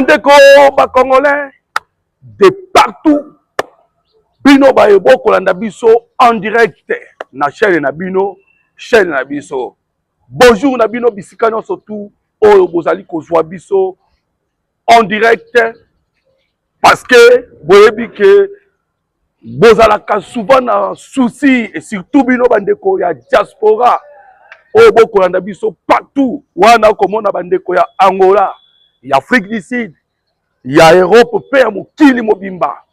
Bandeko, ba Congolais, de partout, bino ba ebo kolanda biso en direct na chaîne na bino, chaîne na biso. Bonjour na bino bisika nyonso tout oyo bozali kozwa biso en direct parce que boyebi que bozalaka souvent na souci et surtout bino bandeko ya diaspora oyo bokolanda biso partout wana komona bandeko ya Angola, ya Afrique du Sud, ya Europe pe ya mokili mobimba.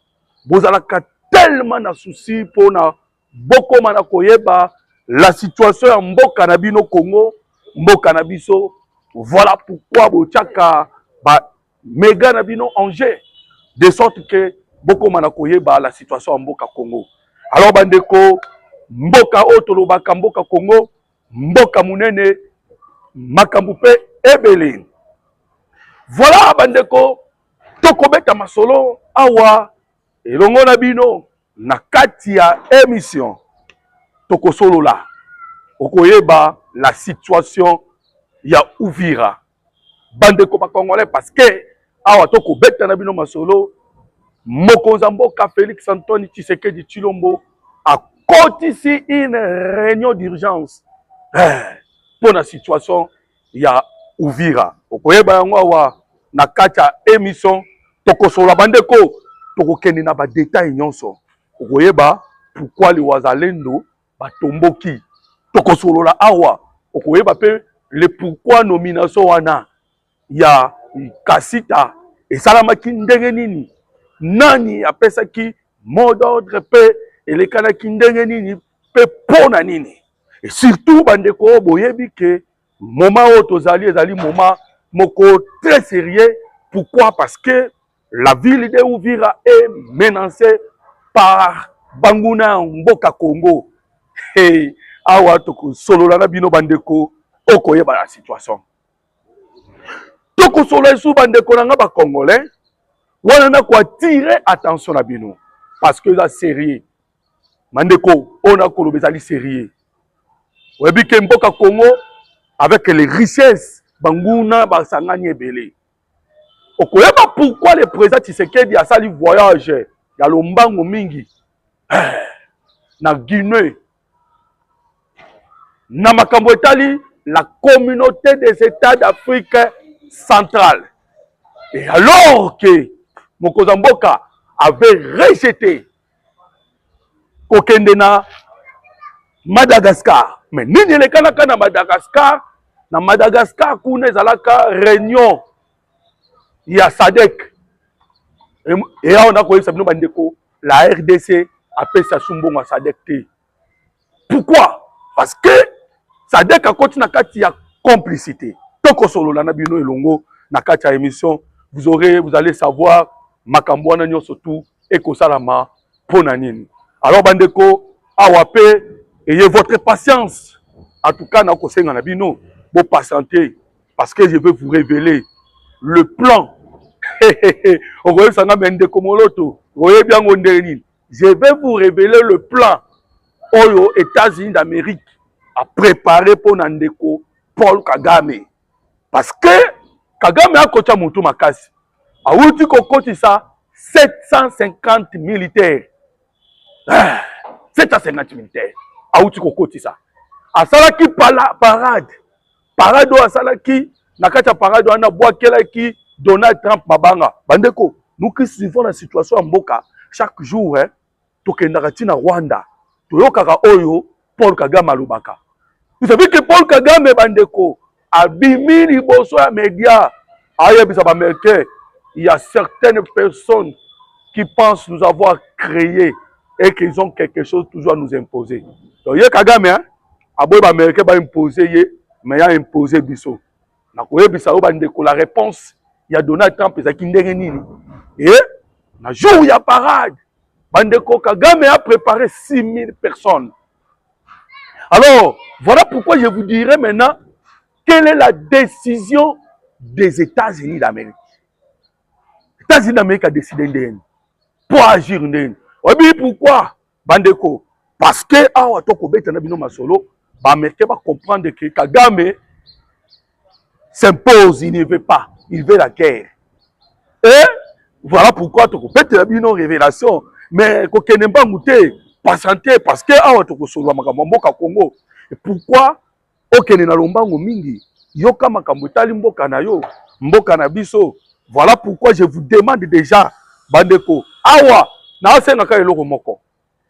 Bozalaka tellement na souci pona bokoma na koyeba la situation ya mboka na bino Congo, mboka na biso. Voilà pourquoi bochaka ba méga na bino en jeu de sorte que bokoma na koyeba la situation ya mboka Congo. Alors bandeko, mboka otolobaka mboka Congo, mboka munene makambu pe ebele. Voilà bandeko, tokobeta masolo awa elongo na bino na kati ya émission tokosolola okoyeba la situation ya Uvira. Bandeko ba Congolais parce que awa tokobeta na bino masolo mokonza mboka Félix Antoine Tshisekedi Tshilombo a kotisi une réunion d'urgence pour la situation ya Uvira. Okoyeba yango awa na kati ya émission tokosolola bandeko tokokende na ba détails nyonso. Okoyeba pourquoi les wazalendo batomboki. Tokosolola awa okoyeba pe le pourquoi nomination wana ya Kasita esalamaki ndenge nini, nani apesaki mot d'ordre pe elekanaki ndenge nini pe pona nini. Et surtout bandeko boyebi ke moment oyo tozali ezali moment moko très sérieux. Pourquoi? Parce que la ville de Uvira est menacée par Banguna Mboka Congo. Hey, awa toko solola na bino bandeko okoyeba la situation. Toko solola sou bandeko na nga ba Congolais, wana na ko attirer attention na bino parce que ça sérieux. Bandeko, on a kolobezali sérieux. Webi ke Mboka Congo avec les richesses Banguna basangani ebele. Okoyeba pourquoi le président Tshisekedi a sali voyage ya lombango mingi na Guinée na makambo etali la communauté des États d'Afrique centrale. Et alors que mokonza mboka avait rejeté kokende na Madagascar, mais nini elekanaka na Madagascar? Na Madagascar kuna ezalaka réunion ya SADC. Et on a connu Sabino Bandeko, la RDC a fait sa sumbongo à SADC. Pourquoi? Parce que SADC a continué à faire complicité. Toko solo la nabino elongo na kati ya émission, vous allez savoir makambwana nyo surtout et kosalama pona nini. Alors bandeko awape ayez votre patience. En tout cas na kosenga na bino, vous patientez parce que je vais vous révéler le plan. Je vais vous révéler le plan aux États-Unis d'Amérique à préparer pour Nandeko Paul Kagame. Parce que Kagame a coaché Moutou Makasi. A outi kokoti ça 750 militaires. 750 militaires. A outi kokoti ça. A salaki parade. Parade a salaki nakacha parade wana boakela ki Donald Trump mabanga. Bandeko, nous qui suivons la situation en Mboka, chaque jour, tokendaka na Rwanda, toyokaka oyo Paul Kagame alobaka. Vous savez que Paul Kagame bandeko abimi liboso ya média. Ayebisa ba américain, il y a certaines personnes qui pensent nous avoir créé et qu'ils ont quelque chose toujours à nous imposer. Donc ye Kagame hein, aboy ba américain ba imposer ye, mais ya imposer biso. Na koyebisa o bandeko la réponse il y a Donald Trump et le jour où il y a parade, Bandeko Kagame a préparé 6000 personnes. Alors, voilà pourquoi je vous dirai maintenant quelle est la décision des États-Unis d'Amérique. Les États-Unis d'Amérique a décidé pour agir. Oui, pourquoi Bandeko? Parce que, l'Amérique va comprendre que Kagame s'impose, il ne veut pas, il veut la guerre. Et voilà pourquoi tu peux une révélation. Mais qu'on n'aime pas goûter, patienter, parce que ah, tu peux mboka Congo. Et pourquoi ok na lombango mingi yoka makambo tali mboka na yo mboka na biso. Voilà pourquoi je vous demande déjà bandeko awa na senga ka eloko moko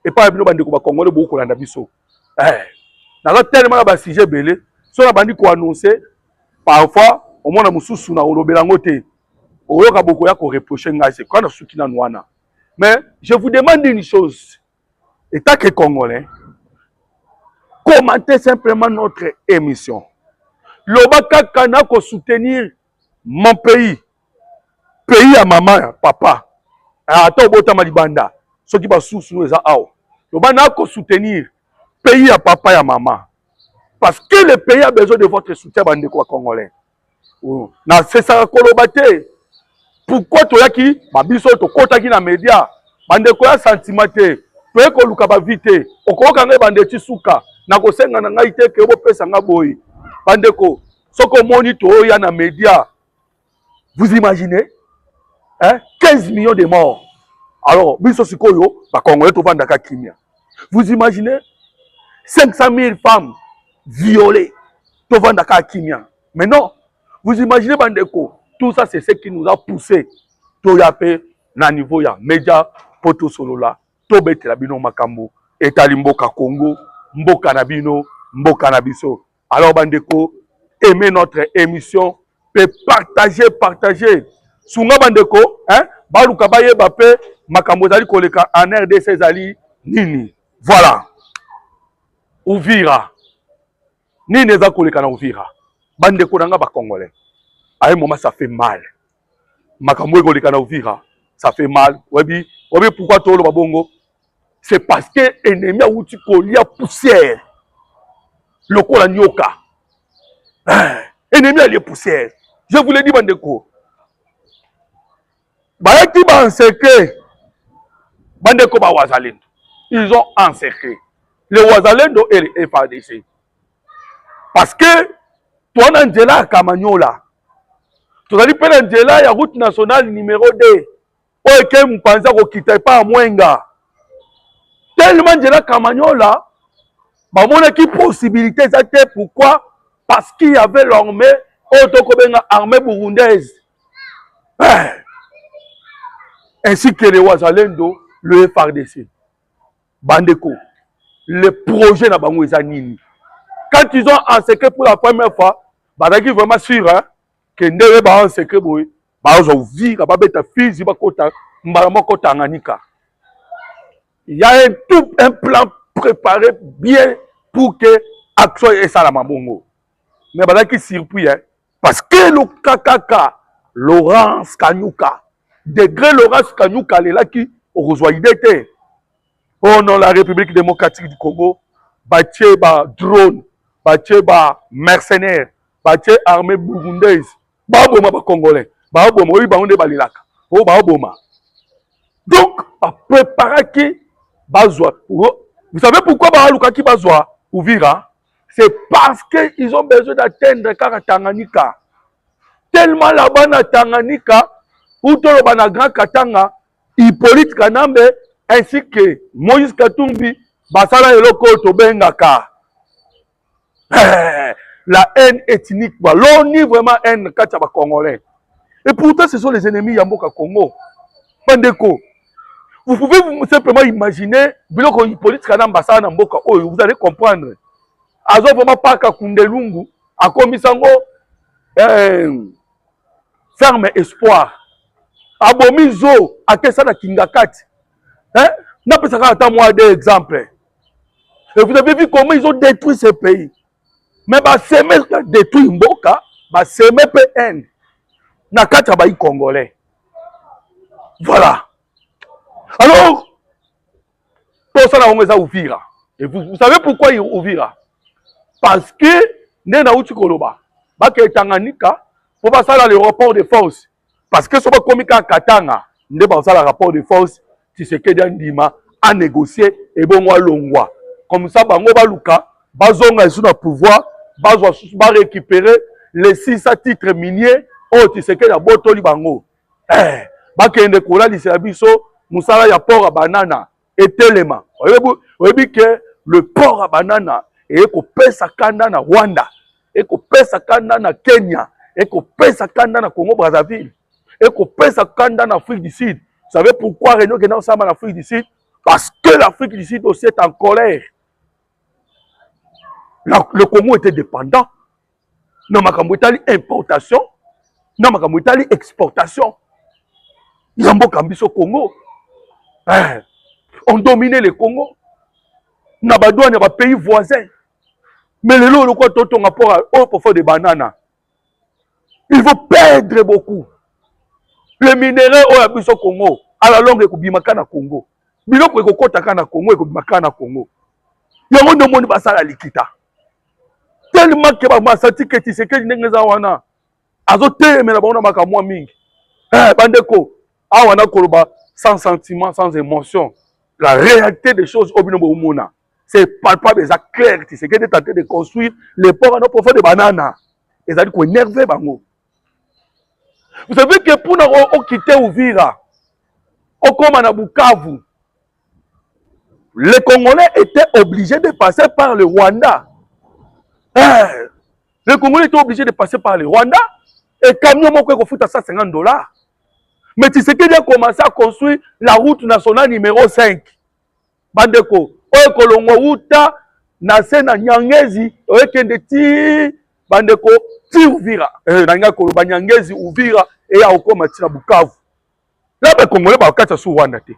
et pas bino bandeko ba Congolais beaucoup kolanda biso na tellement ba sujet belé so na bandi ko annoncer parfois au moins na mususu na olobelango te oyoka boko ya ko reprocher ngai c'est quand na suki na nwana. Mais je vous demande une chose, état que Congolais, commentez simplement notre émission. Lobaka kana ko soutenir mon pays à maman papa ata obota malibanda soki ba susu eza awa lobana ko soutenir pays à papa et maman parce que le pays a besoin de votre soutien bandeko Congolais. Na c'est ça koloba te. Pourquoi tu yaki babiso to kotaki na média bandeko ya sentiment te to ko luka ba vite okoka ngai bandeti suka na ko senga na ngai te ke bo pesa nga boy bandeko soko moni to ya na média. Vous imaginez 15 millions de morts. Alors biso sikoyo ba Congolais to vanda ka kimia. Vous imaginez 500 000 femmes violées to vanda ka kimia. Mais non, vous imaginez bandeko. Tout ça, c'est ce qui nous a poussé. Toyape, na niveau ya média, poto solola, tobete la bino makambo, etali mboka Congo, mboka nabino, mboka nabiso. Alors, bandeko, aimez notre émission, et partagez. Sunga bandeko, baluka baye bape, makambo zali koleka en RDC zali nini. Voilà. Uvira. Nini za koleka na Uvira. Bandeko nanga ba Congolais. À un moment, ça fait mal. Makambo koleka na Uvira, ça fait mal. Webi pourquoi tout le babongo? C'est parce que ennemi a outi kolia poussière. Le kola nyoka. Ennemi a les poussières. Je vous l'ai dit bandeko. Bayaki ba encerclé. Bandeko ba Wazalendo. Ils ont encerclé. Le Wazalendo et le FARDC. Parce que toi Angela Kamanyola. Tu as dit que la route nationale numéro 2. Oye ke mpanza ko kita pa à Mwenga. Tellement de la Kamanyola, bah mon équipe possibilité ça pourquoi? Parce qu'il y avait l'armée armée burundaise. Ainsi que les Wazalendo, le FARDC. Bandeko. Le projet na bango ezanini. Quand ils ont encerclé pour la première fois, bah vraiment sûr hein. Que ndebe ba encerclé boy ba ozovira ba beta fizi ba kota mbala moko Tanganyika. Il y a un plan préparé bien pour que action et ça la mabongo. Mais bah qui surpris hein parce que le kakaka Laurence Kanyuka degré Laurence Kanyuka est là qui rejoint idée. Oh non la République démocratique du Congo batie ba drone batie ba mercenaires batie armée burundaise. Baboma ba Congolais, baboma oui baonde balilaka. Oh baboma. Donc, ba préparer qui bazwa. Vous savez pourquoi ba luka ki bazwa Uvira? C'est parce que ils ont besoin d'atteindre Tanganyika. Tellement là-bas na Tanganyika, ou tolo na Grand Katanga, Hippolyte Kanambe ainsi que Moïse Katumbi, basala eloko to bengaka. La haine ethnique, l'on nie vraiment haine Kachaba Congolais. Et pourtant, ce sont les ennemis Yamboka Congo. Bandeko, vous pouvez simplement imaginer, vous allez comprendre. Azo vraiment pas Kakundelungu, a commis sango ferme espoir. Abomizo, a Kessana Kingakati. N'a pas ça à moi des exemples. Et vous avez vu comment ils ont détruit ce pays. Mais bah c'est même détruit Mboka, bah c'est même PN. Nakata ba Congolais. Voilà. Alors, pour ça on va Uvira. Et vous savez pourquoi il Uvira? Parce que nena uti koloba, ba ke Tanganyika, pour pas ça le rapport de force. Parce que ce pas comme Katanga, ne pas ça le rapport de force, si c'est que Ndima a négocié et bon moi longwa. Comme ça bango ba luka, bazonga sous le pouvoir. Va récupérer les 6 titres miniers. Oh, tu sais que la botoli bango. bakende kolalisa biso musala ya port à banana etelema. Oyebi que le port à banana ekopesa kanda na Rwanda, ekopesa kanda na Kenya, ekopesa kanda na Congo Brazzaville, ekopesa kanda na Afrique du Sud. Vous savez pourquoi Renault est ensemble en Afrique du Sud? Parce que l'Afrique du Sud aussi est en colère. Le Congo était dépendant. Non, makambo itali importation, non, makambo itali exportation. Yambo kambiso Congo. On dominait le Congo. Na badouane ba pays voisins. Mais le lot, le quoi toto rapport au pour des bananes. Il faut perdre beaucoup. Le minerai au abiso Congo, à la longue ekobimaka na Congo. Biloko ekokotaka na Congo ekobimaka na Congo. Yango no moni basala likita. Tellement que ba sati que tu sais que ndengeza wana. Azote mais na bana makamwa mingi. Bandeko, awana koloba sans sentiment, sans émotion. La réalité des choses au binobo umona. C'est palpable, c'est clair. Tu sais que tu es tenté de construire les ports à nos profonds de bananes. Et ça dit qu'on énerve bango. Vous savez que pour nous quitter Uvira, au comme à Bukavu, les Congolais étaient obligés de passer par le Rwanda. Les Congolais étaient obligés de passer par le Rwanda. Et camion qui coûte à $150. Mais tu sais qu'il a commencé à construire la route nationale numéro 5. Bandeko, oye kolongo uta na se na Nyangezi, oye kende ti bandeko ti Uvira. Nanga koloba Nyangezi Uvira et ya okoma ti na Bukavu. Là les Congolais ba kacha su Rwanda te.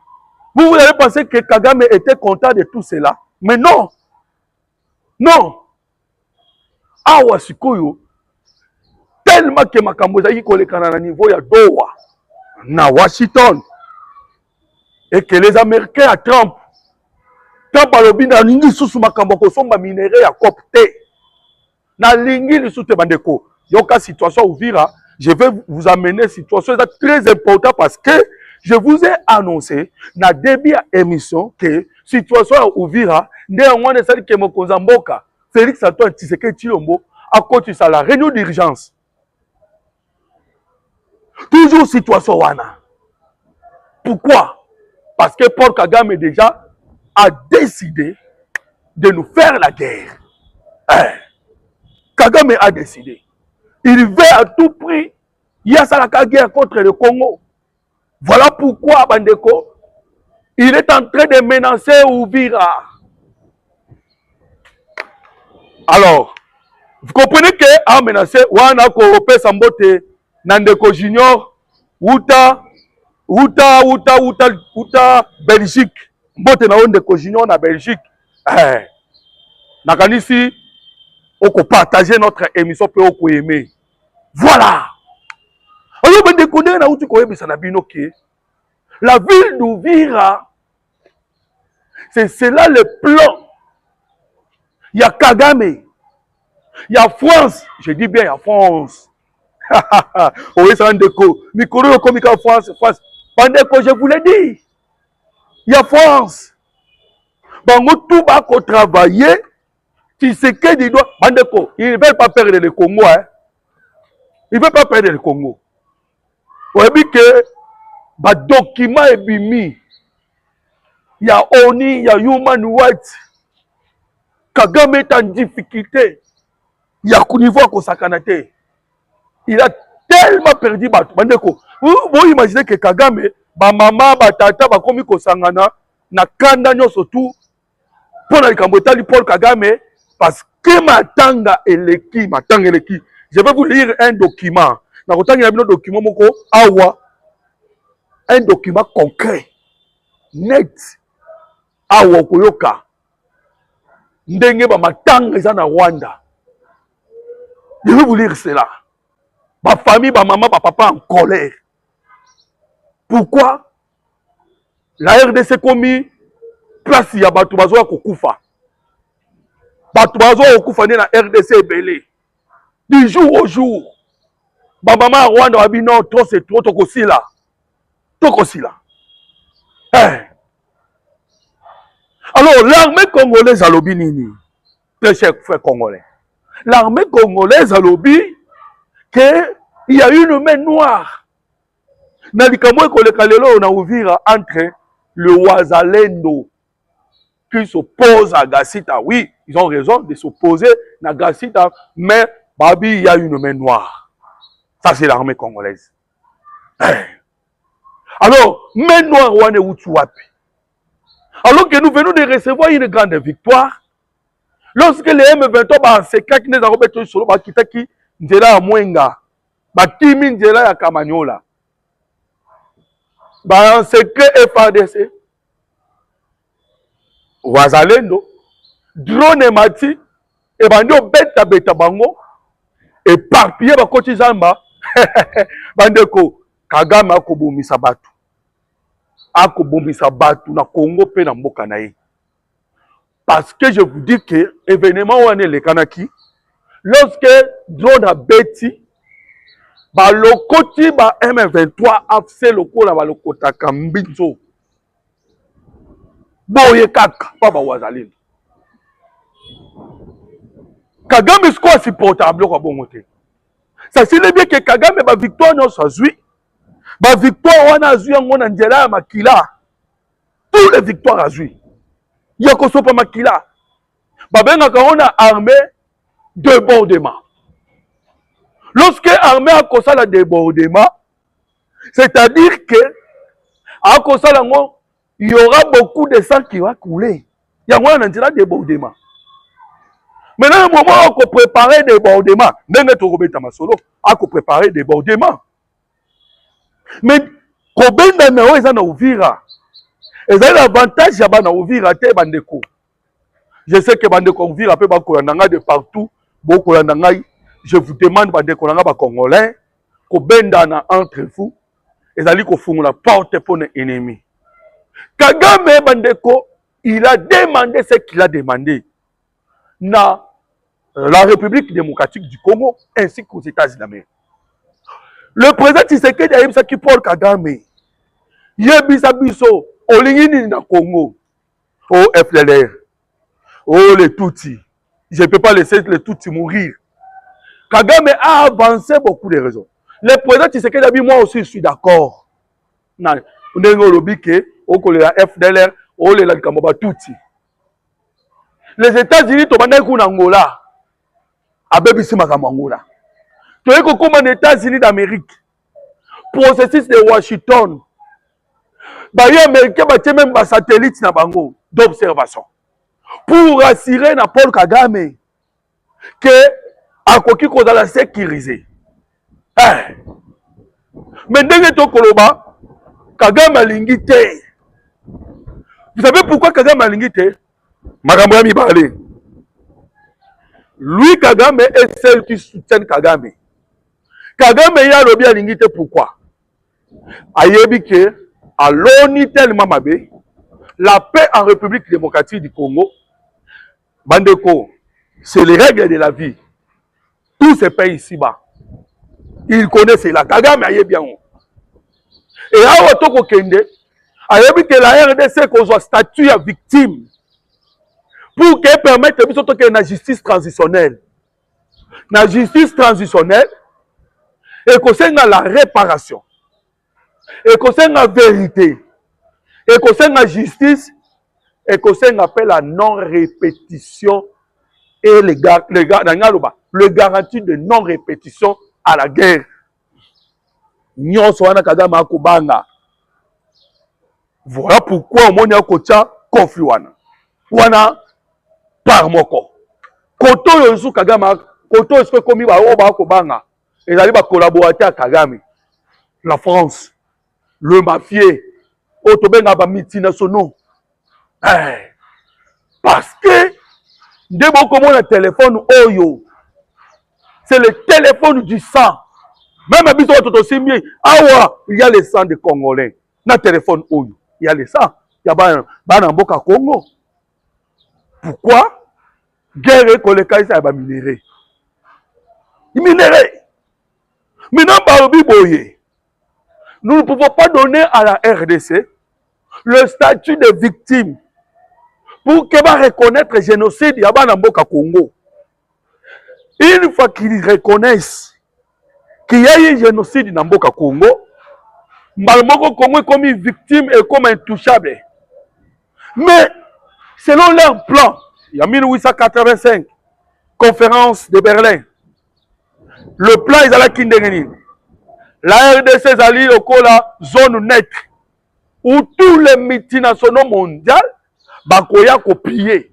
Vous avez pensé que Kagame était content de tout cela, mais non. Non. Awa sikoyo tellement que makambo za kolekana na niveau ya Doha na Washington et que les Américains à Trump Trump alobi na lingi susu makambo ko somba minéraux ya copte na lingi lisusu bandeko yoka situation Uvira. Je vais vous amener situation très important parce que je vous ai annoncé na début à émission que situation à Uvira ndé ngone sali ke mokonza mboka Félix Antoine Tshisekedi Tshilombo a côté ça la réunion d'urgence. Toujours situation wana. Pourquoi? Parce que Paul Kagame déjà a décidé de nous faire la guerre. Kagame a décidé. Il veut à tout prix, il y a ça la guerre contre le Congo. Voilà pourquoi, Bandeko, il est en train de menacer Uvira. Alors, vous comprenez que a menacé Wana Korope Sambote, Nandeko Junior, Uta Belgique. Mbote na Ondeko Junior na Belgique. Nakanisi, on peut partager notre émission pour on aimer. Voilà. Alors, Bandeko na uti koyebi sanabino ke. La ville d'Uvira, c'est cela le plan. Il y a Kagame. Il y a France. Je dis bien, il y a France. Oui, c'est un déco. Mikoro comme France. Bandeko, je vous l'ai dit. Il y a France. Bango tout va travailler. Tu sais que il doit. Bandeko, ils ne veulent pas perdre le Congo. Hein? Ils ne veulent pas perdre le Congo. Vous voyez que les documents sont bimi. Il y a ONU, il y a Human Rights. Kagame est en difficulté. Il y a un niveau à Sakanate. Il a tellement perdu. Vous imaginez que Kagame, ma maman, ma tata, ma komi kosangana, na kanda nyo surtout pour la Kambotali Paul Kagame, parce que matanga eleki. Je vais vous lire un document. Na kotanga un document moko awa, un document concret, net, awa koyoka. Ndenge ba matanga eza na Rwanda. Je vais vous lire cela. Ma famille, ma maman, ma papa en colère. Pourquoi? La RDC commis place ya batu bazoa kokufa. Batu bazoa kokufa na RDC belé. Du jour au jour. Ma maman Rwanda a dit non, trop c'est trop tokosila. Tokosila. Alors l'armée congolaise a lobby nini. Très cher frère congolais. L'armée congolaise a lobby qu'il y a une main noire. na likambo ekoleka lelo na Uvira entre le Wazalendo qui s'oppose à Gassita. Oui, ils ont raison de s'opposer à Gassita, mais Babi, il y a une main noire. Ça, c'est l'armée congolaise. Alors, main noire, on est où tu as pu. Alors que nous venons de recevoir une grande victoire, lorsque les M23 c'est quand nous avons fait solo bakitaki nzela ya mwenga batimi nzela ya Kamanyola ba en secret FARDC Wazalendo drone mati et bandi beta bango éparpillé bakoti zamba bandeko Kagame akobomisa batu na Congo pe na mboka na ye. Parce que je vous dis que événement où on est le Kanaki, lorsque drone a bêti, ba lokoti ba M23 a fait le coup la ba lokota kambinzo. Boye kaka pa ba Wazalendo. Kagame est quoi supportable quoi bon côté. Ça c'est bien que Kagame ba victoire non sa zui. Ba victoire on a zui en na nzela ya makila. Tous les victoires a zui. Yako sopa makila. Babenga kaona armée débordement. Lorsque l'armée a causé le débordement, c'est-à-dire que à cause de ça, il y aura beaucoup de sang qui va couler. Il y a un débordement. Maintenant, le moment où on prépare le débordement, on préparer le débordement. Mais quand on a ouvert, et ça l'avantage de ouvrir à tes bandeko. Je sais que bandeko ouvrir un peu de partout, beaucoup je vous demande bandeko ba congolais ko benda na entre vous ezali ko fungula porte pour les ennemis. Kagame bandeko, il a demandé ce qu'il a demandé na la République démocratique du Congo ainsi qu'aux États-Unis d'Amérique. Le président Tshisekedi a dit que Paul Kagame yebisa biso olingini na Congo au FDLR oh les Tutsis, je ne peux pas laisser les Tutsis mourir. Kagame a avancé beaucoup de raisons. Le président Tshisekedi a dit moi aussi je suis d'accord. Na ndenge lobike okolela FDLR olela likambo Tutsi. Les États-Unis to bana ku na Angola abebisi makambo Angola. To eko koma les États-Unis d'Amérique. Processus de Washington. Ba les Américains ba même ba satellite na bango d'observation. Pour assurer na Paul Kagame que akoki kozala sécurisé. Mais ndenge to koloba Kagame alingi te. Vous savez pourquoi Kagame alingi te? Makambo ya mibale. Lui Kagame est celle qui soutient Kagame. Kagame ya lobi alingi te pourquoi? Ayebi ke aloni tellement mabe la paix en République démocratique du Congo. Bandeko, c'est les règles de la vie. Tous ces pays ici-bas, ils connaissent cela. Kagame aye bien. Et à Otoko Kende, ayebi que la RDC qu'on soit statut à victime pour qu'elle permette de la justice transitionnelle. La justice transitionnelle, et qu'on sait la réparation, et qu'on sait la vérité, et qu'on sait la justice, et qu'on sait appelle la non-répétition et le garantie de non-répétition à la guerre. Voilà pourquoi on a un conflit. Wana par moko. Koto yosu Kagame, koto est-ce que komi ba oba kobanga. Et allez ba collaborateur Kagame. La France, le mafieux, otobenga ba multinationaux. Parce que dès qu'on a un téléphone Oyo, c'est le téléphone du sang. Même à Biso Totosimie, il y a le sang des Congolais. Dans le téléphone Oyo, il y a le sang. Il y a Banamboka Congo. Pourquoi? Guerre et collecte, ça va minérer. Minérer. Maintenant, nous ne pouvons pas donner à la RDC le statut de victime pour qu'elle va reconnaître le génocide de Banamboka Congo. Une fois qu'ils reconnaissent qu'il y a eu un génocide dans Mboka Congo, Malmoko Congo est comme une victime et comme intouchable. Mais, selon leur plan, il y a 1885, conférence de Berlin, le plan est à la Kindereni. La RDC est allée au la zone neutre, où tous les multinationaux mondiaux vont copier.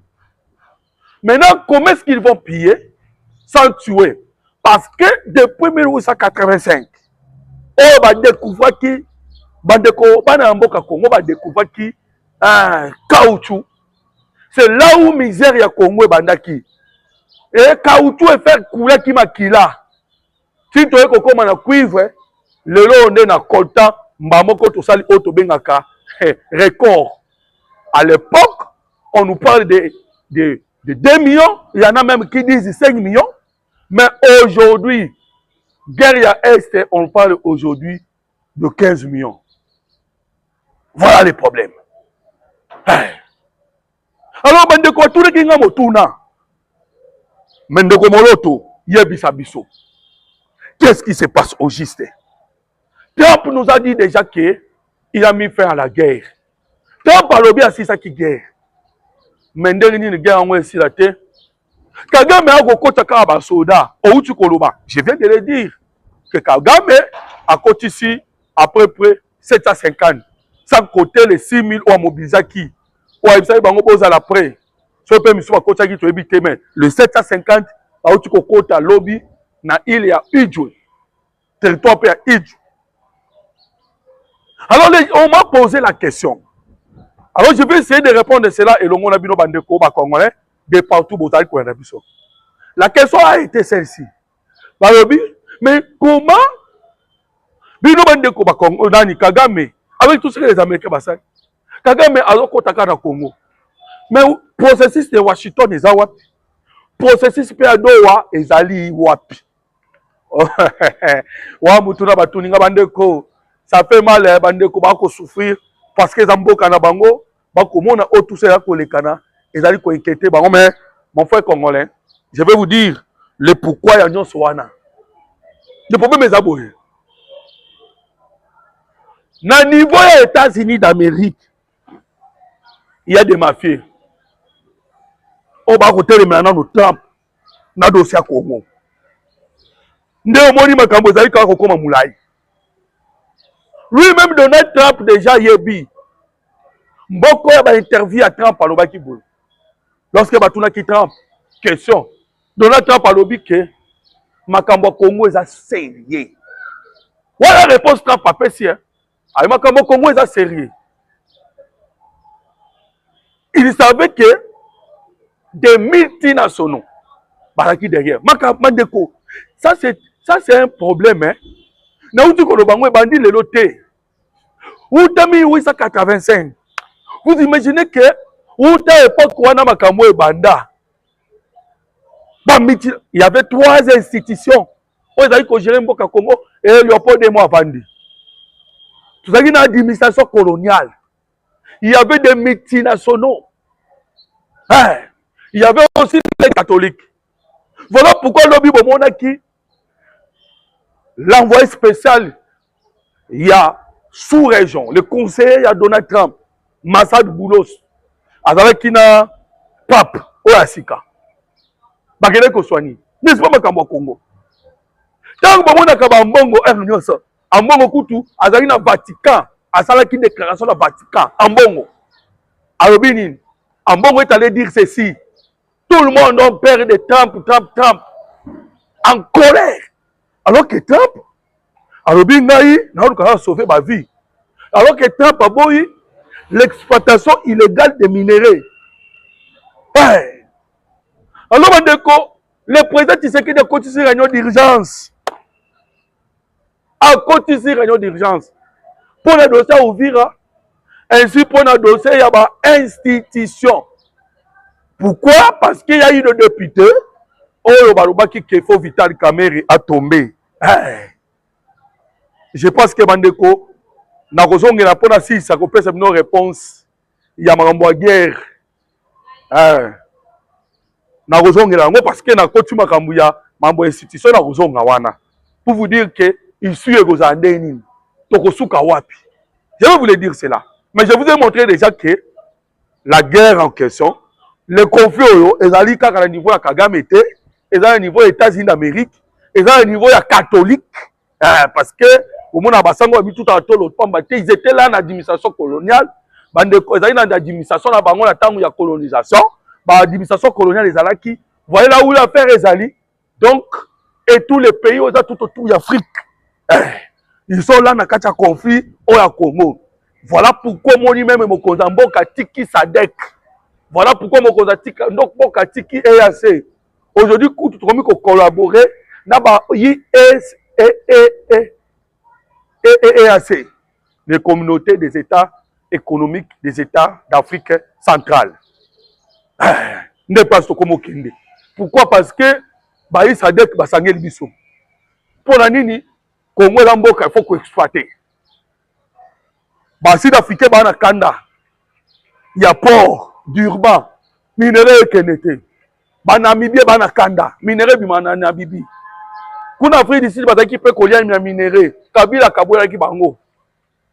Maintenant, comment est-ce qu'ils vont piller sans tuer? Parce que depuis 1885, on va découvrir qui Congo va découvrir qui caoutchouc. C'est là où misère ya Congo bandaki. Et caoutchouc est fait couler qui makila. Si tu es comme na cuivre, le long on est na coltan, mbamoko to sali auto bengaka record. À l'époque, on nous parle de 2 millions, il y en a même qui disent 5 millions. Mais aujourd'hui, guerre à Est, on parle aujourd'hui de 15 millions. Voilà les problèmes. Alors, bandeko, tout le monde est tourna. Mendeko Moloto, Yebisa Bisso. Qu'est-ce qui se passe au juste? Trump nous a dit déjà qu'il a mis fin à la guerre. Trump a lobby à ça qui guerre. Mendeko ni guerre en Ouest la terre. Kagame a kokota kaba soda. Outu Koloba. Je viens de le dire. Que Kagame a coté ici à peu près 750. Sans côté les 6 000 ou à mobiliser qui. Ou à Ibsa Bango Boza l'après. Si on peut me souhaiter côté qui tu es mais le 750 a outu kokota lobby na il y a Idjou. Territoire à Idjou. Alors on m'a posé la question. Alors je vais essayer de répondre à cela et le monde a bino bandeko ba congolais de partout botali ko na biso. La question a été celle-ci. Balobi, mais comment bino bandeko ba Congo nani Kagame avec tout ce que les Américains bassaient. Kagame a lokotaka na Congo. Mais processus de Washington est wapi? Processus pe adowa ezali wapi? Wa mutuna batuninga bandeko, ça fait mal bandeko ba ko souffrir parce que zamboka na bango ba komona o tout ça ko lekana ezali ko inquiéter bango. Mais mon frère congolais, je vais vous dire le pourquoi ya nyonso wana. Le problème est aboye. Na niveau des États-Unis d'Amérique, il y a des mafieux. On va côté maintenant nous Trump na dossier à Congo. Ndé moni makambo ezali kaka kokoma mulai. Lui-même Donald Trump déjà yebi. Mboko ya ba interview à Trump alobaki boule. Lorsque batuna ki Trump, question. Donald Trump alobi que makambo Congo est sérieux. Voilà la réponse Trump a fait si. Aïe makambo Congo est sérieux. Il savait que des multinationaux baraki derrière. Mandeko, ça c'est un problème hein. Na uti ko bango bandi le loté. Uta 1885. Vous imaginez que uta époque wana makambo e banda. Il y avait 3 institutions. On a dit que gérer mboka Congo et Léopold Demo Avandi. Tout ça qui est une administration coloniale. Il y avait des multinationaux. Il y avait aussi les catholiques. Voilà pourquoi l'Obi Bomonaki, l'envoyé spécial, il y a sous-région, le conseiller, il y a Donald Trump, Massad Boulos, avec na pape, Oasika. Bakele Koswani. N'est-ce pas Makambo Congo? Tant que Bomonaka Bambongo, Ambongo Kutu, Azali na Vatican, Asalaki déclaration de Vatican, Ambongo. Alobinin, Ambongo est allé dire ceci. Tout le monde a peur de Trump, en colère. Alors que Trump, Alobinaï, n'a sauvé ma vie. Alors que Trump a boyi l'exploitation illégale des minéraux. Alors, le président Tshisekedi a cotisé réunion d'urgence. A cotisé réunion d'urgence. Pour le dossier ouvrir, ainsi pour le dossier, il y a une institution. Pourquoi? Parce qu'il y a eu le député, Kefo Vital Kamerhe a tombé. Je pense que Bandeko, na kozonge na pona si ça kopesa une réponse. Il y a ma guerre. Na kozonge na ngo parce que na koti makambu ya mambo institution na kozonga wana. Pour vous dire que il suit kozandeni. tokosuka wapi. Je vais vous le dire cela. Mais je vous ai montré déjà que la guerre en question, le conflit ezali kaka na niveau ya Kagame était, ezali na niveau États-Unis d'Amérique, ezali na niveau ya catholique, parce que au monde basango ba tout à tolo pamba, ils étaient là dans l'administration coloniale, bande ezali na l'administration na bango na tango ya colonisation, ba administration coloniale ezalaki, voyez là où l'affaire ezali. Donc et tous les pays tout autour d'Afrique, ils sont là dans le conflit au Congo. Voilà pourquoi mon même Mokozamboka Tiki Sadek. Voilà pourquoi Mokozamboka Tiki EAC. Aujourd'hui, nous avons collaboré dans EAC, les communautés des États économiques des États d'Afrique centrale. Ne pas ce comme Kende. Pourquoi? Parce que Baï Sadek Basangel Bisso. Pour la Nini, Congo Lamboka, il faut qu'on exploite. Basi d'Afrique bana kanda ya port d'Urban minerai kenete bana Namibie bana kanda minerai bimana Namibie kuna Afrique d'ici bazaki pe kolia na minerai Kabila kaboya ki bango.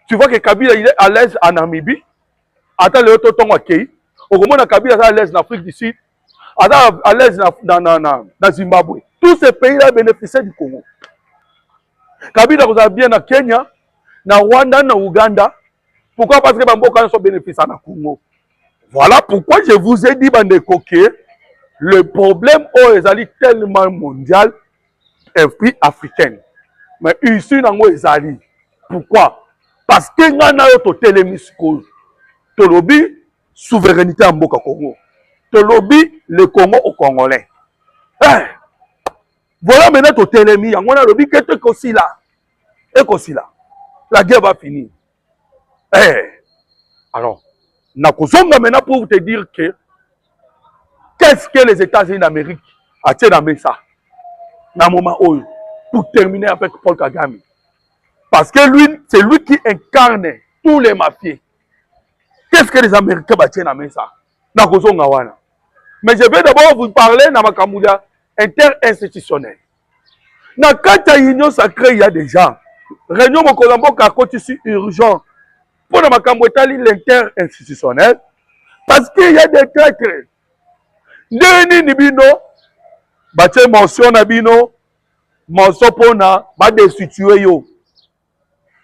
Tu vois que Kabila il est à l'aise en Namibie, attends le totongo akei okomona Kabila est à l'aise en Afrique du Sud, attends à l'aise dans Zimbabwe. Tous ces pays là bénéficient du Congo. Kabila vous a bien na Kenya, na Rwanda, na Uganda. Pourquoi? Parce que Bamboka sont bénéficiaires dans le Congo. Voilà pourquoi je vous ai dit, Bandeko, que le problème est tellement mondial et puis africain. Mais ici, dans le Zali. Pourquoi? Parce que nous avons télémisco. Tolobi, souveraineté en Boka Congo. Tolobi, le Congo au Congolais. Voilà maintenant ton télémi. On a lobby que tu es là. Et là. La guerre va finir. Alors, nakozonga maintenant pour te dire que qu'est-ce que les États-Unis d'Amérique attirent dans ça dans moment où pour terminer avec Paul Kagame, parce que lui c'est lui qui incarne tous les mafieux. Qu'est-ce que les Américains battent dans ça nakozonga wana. Mais je vais d'abord vous parler dans ma kamoulia interinstitutionnelle. Dans la union sacrée il y a des gens réunion Mokolambo qui a côté urgent. Pour la Macambouetali, l'inter-institutionnel, parce qu'il y a des traîtres. Nini Nibino, Baté mention Nabino, mention Pona, va destituer yo.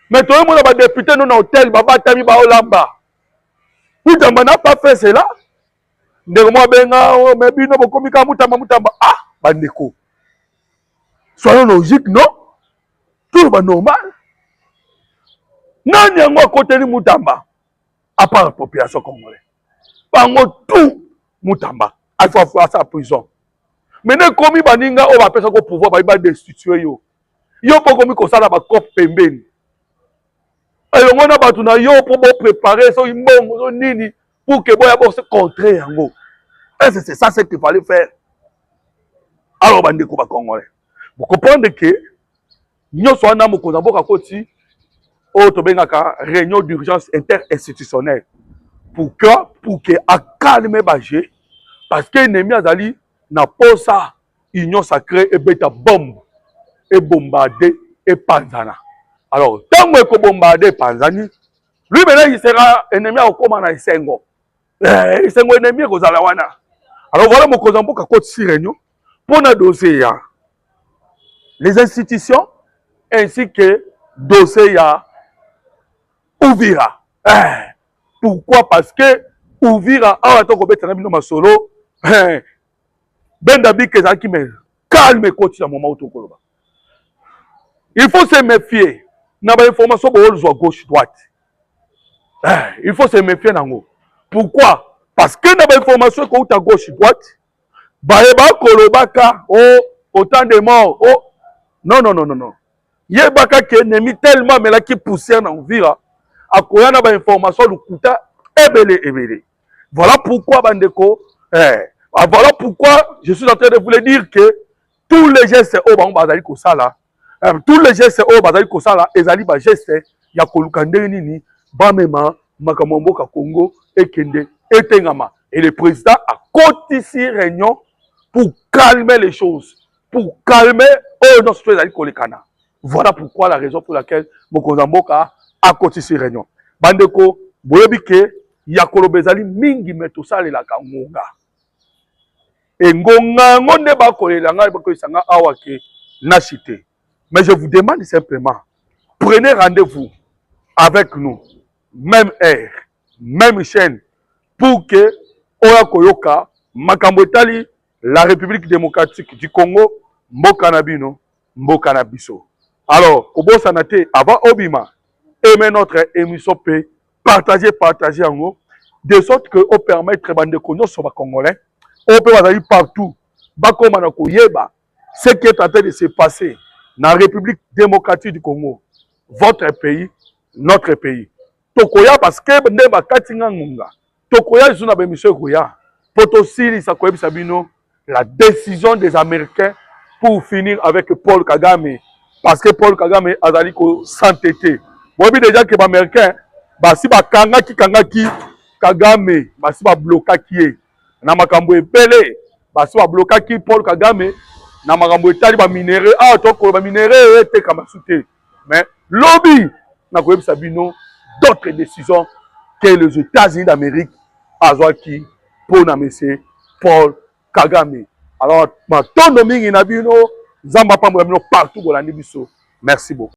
Mais tout le monde va député dans l'hôtel, Baba Tami Baolamba. Vous n'a pas fait cela. Ndemo Benga, mais Bino, Bokomika Mutamba Mutamba. Ah, Bandeko. Soyons logiques, non? Tout va normal. Nani yango à côté de Mutamba, à part la population congolaise. Bango tout Mutamba, il faut faire ça à prison. Maintenant, comme baninga, on va faire ça au pouvoir, il va destituer yo. Yo pas comme ça là, ba cop pembeni. Et on a battu na yo pour préparer so imbongo so nini pour que boya se contrer yango. Et c'est ça qu'il fallait faire. Alors bandeko ba congolais. Vous comprenez que nous sommes na mokozamboka koti. Autobengaka réunion d'urgence interinstitutionnelle pour que à calmer Bagé, parce que l'ennemi azali n'a pas ça union sacrée et beta bombe et bombarder et panzana. Alors tant que bombarder panzani, lui maintenant il sera ennemi au commandant Isengo. Isengo ennemi aux alawana. Alors voilà mon kozambo ka côte si réunion pour na dossier ya les institutions ainsi que dossier ya Ouvira. Pourquoi? Parce que Ouvira, masolo, Bendabi Kezaki me calme coach à moment où il faut se méfier. N'a pas information pour gauche droite. Il faut se méfier nango. Pourquoi? Parce que n'a pas information qu'on à gauche droite. Baeba kolobaka oh autant de morts oh non non non non non. Yebaka que ennemi tellement mais là qui poussière dans Ouvira. Akoyana ba information lukuta ebele. Voilà pourquoi bandeko voilà pourquoi je suis en train de vous le dire que tous les gestes au bango bazali ko sala tous les gestes au bazali ko sala ezali ba gestes ya kolukande nini ba mema makamomboka Congo ekende etengama et le président a cotisé réunion pour calmer les choses pour calmer oh non c'est ezali kolekana Voilà pourquoi la raison pour laquelle Mokonzamboka a cotisé réunion. Bandeko, boyebike, yakolo bezali mingi metosale la kangonga. Et ngonga, ngonde bakole la nga bako isanga awake na cité. Mais je vous demande simplement, prenez rendez-vous avec nous, même heure, même chaîne, pour que Oya Koyoka, Makambotali, la République démocratique du Congo, Mboka Nabino, Mboka Nabiso. Alors, Kobo Sanate, avant Obima, aimez notre émission P, partagez en haut, de sorte que on permette de connaître sur les Congolais, on peut aller partout, Bakomana Yeba, ce qui est en train de se passer dans la République démocratique du Congo, votre pays, notre pays. Tokoya parce que Ndeba Katinga Ngunga, Tokoya Zuna Bemisho Koya, Potosili Sakoyebi Sabino, la décision des Américains pour finir avec Paul Kagame. Parce que Paul Kagame a dit qu'on s'entêtait. Bon, déjà que les Américains, si Kangaki Kagame, si bloqué na makambo epele, si bloqué Paul Kagame, na makambo etali ba minéré, toko ba minéré te kamasute. Mais lobby na koyebi sabino d'autres décisions que les États-Unis d'Amérique azwaki pour na monsieur Paul Kagame. Alors, ma tono mingi na bino, zamba pambo na bino partout bolandi biso. Merci beaucoup.